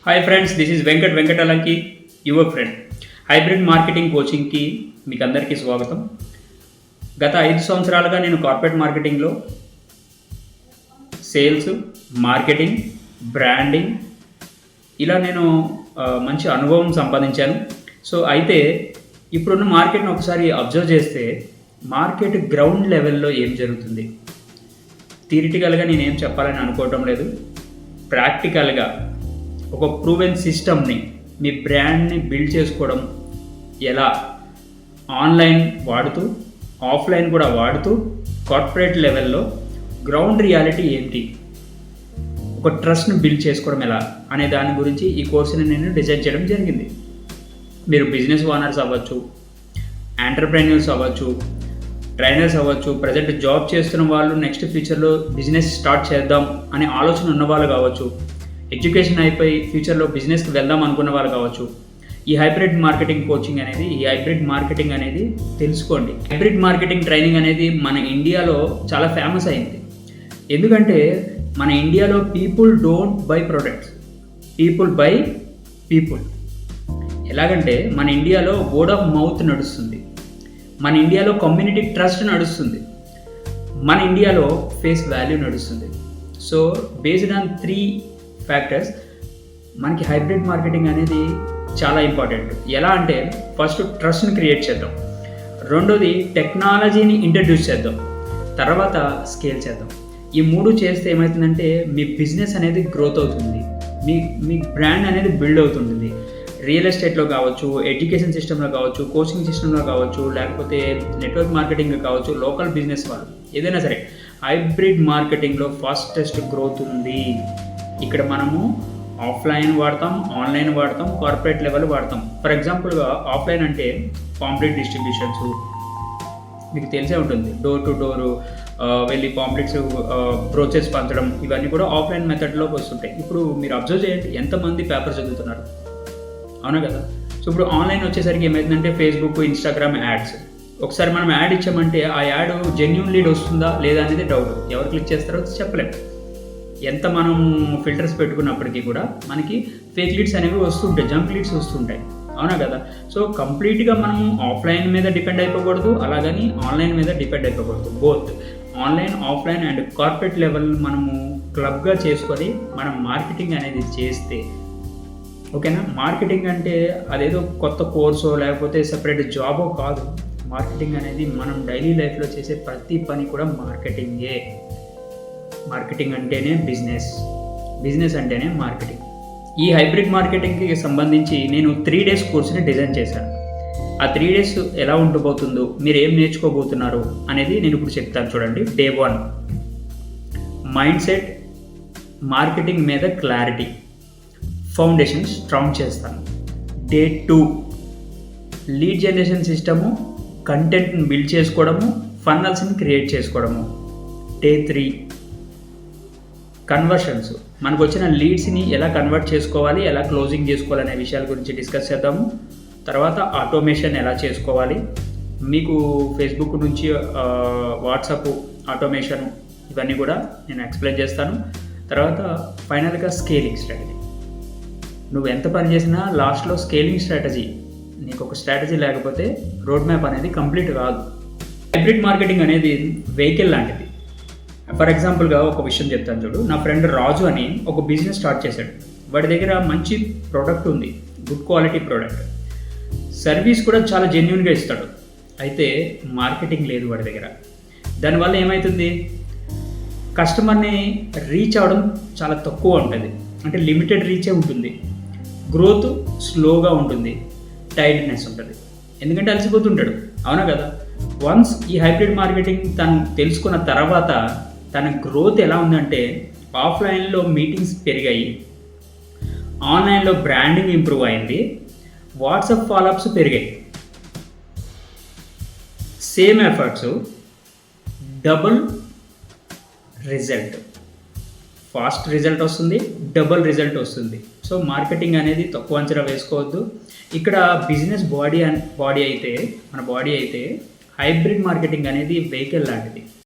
Hi friends, this is Venkatalanki, your friend. Hybrid marketing కోచింగ్కి మీకు అందరికీ స్వాగతం. గత 5 సంవత్సరాలుగా నేను కార్పొరేట్ మార్కెటింగ్లో సేల్స్, మార్కెటింగ్, బ్రాండింగ్ ఇలా నేను మంచి అనుభవం సంపాదించాను. సో అయితే ఇప్పుడున్న మార్కెట్ని ఒకసారి అబ్జర్వ్ చేస్తే మార్కెట్ గ్రౌండ్ లెవెల్లో ఏం జరుగుతుంది, థియరిటికల్గా నేనేం చెప్పాలని అనుకోవటం లేదు. ప్రాక్టికల్గా ఒక ప్రూవెన్ సిస్టమ్ని, మీ బ్రాండ్ని బిల్డ్ చేసుకోవడం ఎలా, ఆన్లైన్ వాడుతూ ఆఫ్లైన్ కూడా వాడుతూ కార్పొరేట్ లెవెల్లో గ్రౌండ్ రియాలిటీ ఏంటి, ఒక ట్రస్ట్ని బిల్డ్ చేసుకోవడం ఎలా అనే దాని గురించి ఈ కోర్సుని నేను డిజైన్ చేయడం జరిగింది. మీరు బిజినెస్ ఓనర్స్ అవ్వచ్చు, ఎంటర్ప్రెన్యూర్స్ అవ్వచ్చు, ట్రైనర్స్ అవ్వచ్చు, ప్రజెంట్ జాబ్ చేస్తున్న వాళ్ళు నెక్స్ట్ ఫ్యూచర్లో బిజినెస్ స్టార్ట్ చేద్దాం అనే ఆలోచన ఉన్న వాళ్ళు కావచ్చు, ఎడ్యుకేషన్ అయిపోయి ఫ్యూచర్లో బిజినెస్కి వెళ్దాం అనుకున్న వాళ్ళు కావచ్చు. ఈ హైబ్రిడ్ మార్కెటింగ్ అనేది తెలుసుకోండి. హైబ్రిడ్ మార్కెటింగ్ ట్రైనింగ్ అనేది మన ఇండియాలో చాలా ఫేమస్ అయింది. ఎందుకంటే మన ఇండియాలో people don't by products, people by people. ఎలాగంటే మన ఇండియాలో వర్డ్ ఆఫ్ మౌత్ నడుస్తుంది, మన ఇండియాలో కమ్యూనిటీ ట్రస్ట్ నడుస్తుంది, మన ఇండియాలో ఫేస్ వాల్యూ నడుస్తుంది. సో బేస్డ్ ఆన్ 3 ఫ్యాక్టర్స్ మనకి హైబ్రిడ్ మార్కెటింగ్ అనేది చాలా ఇంపార్టెంట్. ఎలా అంటే ఫస్ట్ ట్రస్ట్ని క్రియేట్ చేద్దాం, రెండోది టెక్నాలజీని ఇంట్రడ్యూస్ చేద్దాం, తర్వాత స్కేల్ చేద్దాం. ఈ 3 చేస్తే ఏమవుతుందంటే మీ బిజినెస్ అనేది గ్రోత్ అవుతుంది, మీ బ్రాండ్ అనేది బిల్డ్ అవుతుంది. రియల్ ఎస్టేట్లో కావచ్చు, ఎడ్యుకేషన్ సిస్టంలో కావచ్చు, కోచింగ్ సిస్టంలో కావచ్చు, లేకపోతే నెట్వర్క్ మార్కెటింగ్ కావచ్చు, లోకల్ బిజినెస్ వాళ్ళు ఏదైనా సరే హైబ్రిడ్ మార్కెటింగ్లో ఫాస్టెస్ట్ గ్రోత్ ఉంది. ఇక్కడ మనము ఆఫ్లైన్ వాడతాం, ఆన్లైన్ వాడతాం, కార్పొరేట్ లెవెల్ వాడతాం. ఫర్ ఎగ్జాంపుల్గా ఆఫ్లైన్ అంటే పాంప్లెట్ డిస్ట్రిబ్యూషన్స్ మీకు తెలిసే ఉంటుంది, డోర్ టు డోర్ వెళ్ళి పాంప్లెట్స్ బ్రోచెస్ పంచడం, ఇవన్నీ కూడా ఆఫ్లైన్ మెథడ్లోకి వస్తుంటాయి. ఇప్పుడు మీరు అబ్జర్వ్ చేయండి, ఎంతమంది పేపర్ చదువుతున్నారు, అవునా కదా. సో ఇప్పుడు ఆన్లైన్ వచ్చేసరికి ఏమైందంటే ఫేస్బుక్, ఇన్స్టాగ్రామ్ యాడ్స్. ఒకసారి మనం యాడ్ ఇచ్చామంటే ఆ యాడ్ జెన్యూన్ లీడ్ వస్తుందా లేదా అనేది డౌట్, ఎవరు క్లిక్ చేస్తారో చెప్పలేము. ఎంత మనం ఫిల్టర్స్ పెట్టుకున్నప్పటికీ కూడా మనకి ఫేక్ లీడ్స్ అనేవి వస్తుంటాయి, జంక్ లీడ్స్ వస్తుంటాయి, అవునా కదా. సో కంప్లీట్గా మనము ఆఫ్లైన్ మీద డిపెండ్ అయిపోకూడదు, అలాగని ఆన్లైన్ మీద డిపెండ్ అయిపోకూడదు. Both online, offline and corporate level మనము క్లబ్గా చేసుకొని మనం మార్కెటింగ్ అనేది చేస్తే ఓకేనా. మార్కెటింగ్ అంటే అదేదో కొత్త కోర్సో లేకపోతే సెపరేట్ జాబో కాదు. మార్కెటింగ్ అనేది మనం డైలీ లైఫ్లో చేసే ప్రతి పని కూడా మార్కెటింగే. మార్కెటింగ్ అంటేనే బిజినెస్, బిజినెస్ అంటేనే మార్కెటింగ్. ఈ హైబ్రిడ్ మార్కెటింగ్కి సంబంధించి నేను 3 డేస్ కోర్సుని డిజైన్ చేశాను. ఆ 3 డేస్ ఎలా ఉండబోతుందో, మీరు ఏం నేర్చుకోబోతున్నారు అనేది నేను ఇప్పుడు చెప్తాను. చూడండి, డే 1 మైండ్ సెట్, మార్కెటింగ్ మీద క్లారిటీ, ఫౌండేషన్ స్ట్రాంగ్ చేస్తాను. డే 2 లీడ్ జనరేషన్ సిస్టము, కంటెంట్ని బిల్డ్ చేసుకోవడము, ఫన్నల్స్ని క్రియేట్ చేసుకోవడము. డే 3 కన్వర్షన్స్, మనకు వచ్చిన లీడ్స్ని ఎలా కన్వర్ట్ చేసుకోవాలి, ఎలా క్లోజింగ్ చేసుకోవాలి అనే విషయాల గురించి డిస్కస్ చేద్దాము. తర్వాత ఆటోమేషన్ ఎలా చేసుకోవాలి, మీకు ఫేస్బుక్ నుంచి వాట్సాప్ ఆటోమేషన్, ఇవన్నీ కూడా నేను ఎక్స్ప్లెయిన్ చేస్తాను. తర్వాత ఫైనల్గా స్కేలింగ్ స్ట్రాటజీ. నువ్వు ఎంత పని చేసినా లాస్ట్లో స్కేలింగ్ స్ట్రాటజీ, నీకు ఒక స్ట్రాటజీ లేకపోతే రోడ్ మ్యాప్ అనేది కంప్లీట్ కాదు. హైబ్రిడ్ మార్కెటింగ్ అనేది వెహికల్ లాంటిది. ఫర్ ఎగ్జాంపుల్గా ఒక విషయం చెప్తాను చూడు. నా ఫ్రెండ్ రాజు అని ఒక బిజినెస్ స్టార్ట్ చేశాడు. వాడి దగ్గర మంచి ప్రోడక్ట్ ఉంది, గుడ్ క్వాలిటీ ప్రోడక్ట్, సర్వీస్ కూడా చాలా జెన్యూన్గా ఇస్తాడు. అయితే మార్కెటింగ్ లేదు వాడి దగ్గర. దానివల్ల ఏమవుతుంది, కస్టమర్ని రీచ్ అవ్వడం చాలా తక్కువ ఉంటుంది, అంటే లిమిటెడ్ రీచే ఉంటుంది, గ్రోత్ స్లోగా ఉంటుంది, టైర్డ్నెస్ ఉంటుంది, ఎందుకంటే అలసిపోతుంటాడు, అవునా కదా. వన్స్ ఈ హైబ్రిడ్ మార్కెటింగ్ తను తెలుసుకున్న తర్వాత తన గ్రోత్ ఎలా ఉందంటే, ఆఫ్లైన్లో మీటింగ్స్ పెరిగాయి, ఆన్లైన్లో బ్రాండింగ్ ఇంప్రూవ్ అయింది, వాట్సాప్ ఫాలోఅప్స్ పెరిగాయి. Same efforts, double result, fast result వస్తుంది, డబుల్ రిజల్ట్ వస్తుంది. సో మార్కెటింగ్ అనేది తక్కువ అంచనా వేసుకోవద్దు. ఇక్కడ బిజినెస్ బాడీ అయితే, మన బాడీ అయితే హైబ్రిడ్ మార్కెటింగ్ అనేది వెహికల్ లాంటిది.